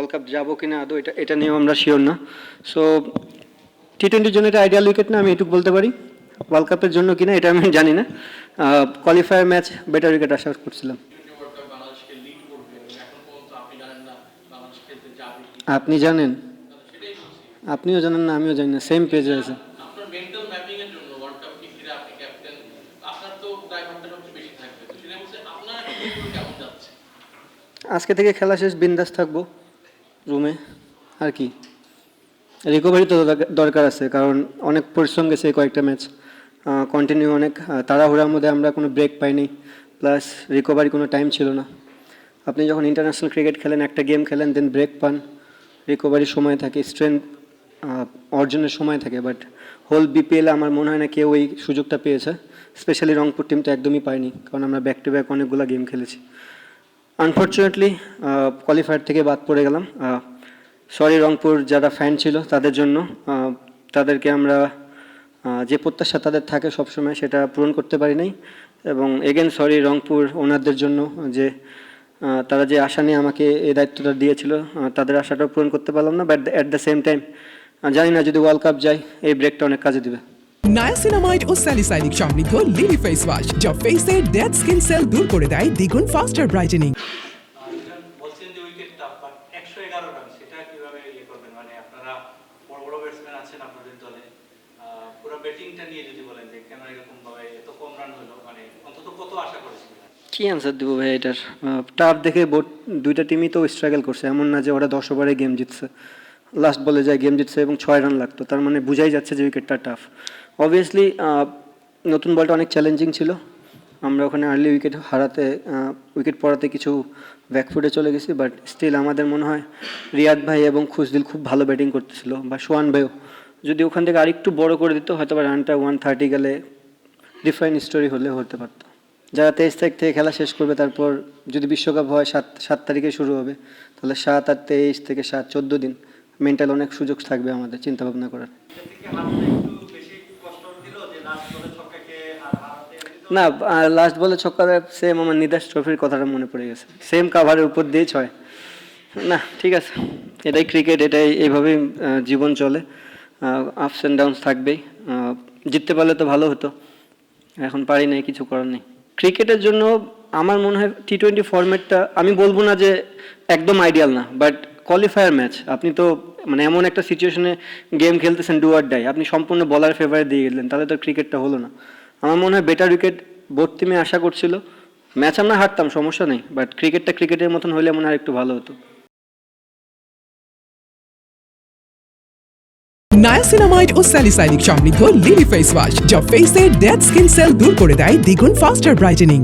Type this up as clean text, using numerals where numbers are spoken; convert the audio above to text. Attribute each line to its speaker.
Speaker 1: World cup যাবো কিনা আদৌ এটা এটা নিয়েও আমরা শিওর না। সো টি-20-র জন্য এটা আইডিয়াল উইকেট না, আমি এটুকু বলতে পারি। ওয়ার্ল্ড কাপের জন্য কিনা এটা আমি জানি না। কোয়ালিফায়ার ম্যাচ বেটার উইকেট আশা করছিলাম। আপনি জানেন, আপনিও জানেন না, আমিও জানি না, সেম পেজে আছে। আজকে থেকে খেলা শেষ, বিন্দাস থাকবো রুমে, আর কি। রিকভারি তো দরকার আছে, কারণ অনেক পরিশ্রম গেছে কয়েকটা ম্যাচ কন্টিনিউ, অনেক তাড়াহুড়ার মধ্যে আমরা কোনো ব্রেক পাইনি, প্লাস রিকভারি কোনো টাইম ছিল না। আপনি যখন ইন্টারন্যাশনাল ক্রিকেট খেলেন, একটা গেম খেলেন, দেন ব্রেক পান, রিকভারির সময় থাকে, স্ট্রেংথ অর্জনের সময় থাকে, বাট হোল বিপিএলে আমার মনে হয় না কেউ এই সুযোগটা পেয়েছে। স্পেশালি রংপুর টিম তো একদমই পায়নি, কারণ আমরা ব্যাক টু ব্যাক অনেকগুলো গেম খেলেছি। আনফর্চুনেটলি কোয়ালিফায়ার থেকে বাদ পড়ে গেলাম। সরি রংপুর যারা ফ্যান ছিল তাদের জন্য, তাদেরকে আমরা যে প্রত্যাশা তাদের থাকে সবসময় সেটা পূরণ করতে পারি নাই। এবং এগেন সরি রংপুর ওনারদের জন্য, যে তারা যে আশা নিয়ে আমাকে এই দায়িত্বটা দিয়েছিল, তাদের আশাটাও পূরণ করতে পারলাম না। But at the same time জানি না, যদি ওয়ার্ল্ড কাপ যায় এই ব্রেকটা অনেক কাজে দিবে।
Speaker 2: নায়াসিনামাইড ও স্যালিসাইলিক সমৃদ্ধ লিলি ফেস ওয়াশ, যা ফেসের ডেড স্কিন সেল দূর করে দেয় দ্বিগুণ ফাস্টার ব্রাইটেনিং।
Speaker 3: বলছেন যে উইকেট টাফ, বাট 111 রান সেটা কিভাবে করবেন? মানে আপনারা বড় বড় ব্যাটসম্যান আছেন আপনাদের দলে, পুরো ব্যাটিংটা নিয়ে যদি বলেন যে কেন এরকম ভাবে এত কম রান হলো, মানে অন্তত কত আশা করেছিলেন?
Speaker 1: কি অ্যান্সার দেবো ভাই এটার? টাফ দেখে দুইটা টিমই তো স্ট্রাগল করছে, এমন না যে ওরা 10 ওভারে গেম জিতছে, লাস্ট বলে যায় গেম জিতছে এবং 6 রান লাগতো, তার মানে বোঝাই যাচ্ছে যে উইকেটটা টাফ। অবভিয়াসলি নতুন বলটা অনেক চ্যালেঞ্জিং ছিল, আমরা ওখানে আর্লি উইকেট পড়াতে কিছু ব্যাকফুটে চলে গেছি, বাট স্টিল আমাদের মনে হয় রিয়াদ ভাই এবং খুশদিল খুব ভালো ব্যাটিং করতেছিল, বা সোহান ভাইও যদি ওখান থেকে আরেকটু বড় করে দিত হয়তো বা রানটা 130 গেলে ডিফারেন্ট স্টোরি হলে হতে পারতো। যারা 23 তারিখ থেকে খেলা শেষ করবে, তারপর যদি বিশ্বকাপ হয় 7 তারিখে শুরু হবে, তাহলে 7 আর 23 থেকে 7 14 দিন মেন্টাল অনেক সুযোগ থাকবে আমাদের চিন্তা ভাবনা করার। না, লাস্ট বলে ছক্কা, সেম আমার নিদাস ট্রফির কথাটা মনে পড়ে গেছে, সেম কাভারের উপর দিয়ে 6। না ঠিক আছে, এটাই ক্রিকেট, এটাই এইভাবেই জীবন চলে, আপস অ্যান্ড ডাউনস থাকবেই। জিততে পারলে তো ভালো হতো, এখন পারি নাই, কিছু করার নেই। ক্রিকেটের জন্য আমার মনে হয় টি-20 ফরম্যাটটা, আমি বলবো না যে একদম আইডিয়াল না, বাট কোয়ালিফায়ার ম্যাচ আপনি তো মানে এমন একটা সিচুয়েশনে গেম খেলতেছেন, ডু অর ডাই, আপনি সম্পূর্ণ বলার ফেভারে দিয়ে গেলেন, তাহলে তো ক্রিকেটটা হলো না। আমার মনে হয় বেটার উইকেট বোর্ড টিমে আশা করছিল, ম্যাচ আমরা হারতাম সমস্যা নেই, বাট ক্রিকেটটা ক্রিকেটের মতন হলে মনে হয় একটু ভালো হতো।
Speaker 2: নায়াসিনামাইড ও স্যালিসাইলিক সমৃদ্ধ লিলি ফেস ওয়াশ, যা ফেসের ডেড স্কিন সেল দূর করে দেয় দ্বিগুণ ফাস্টার ব্রাইটেনিং।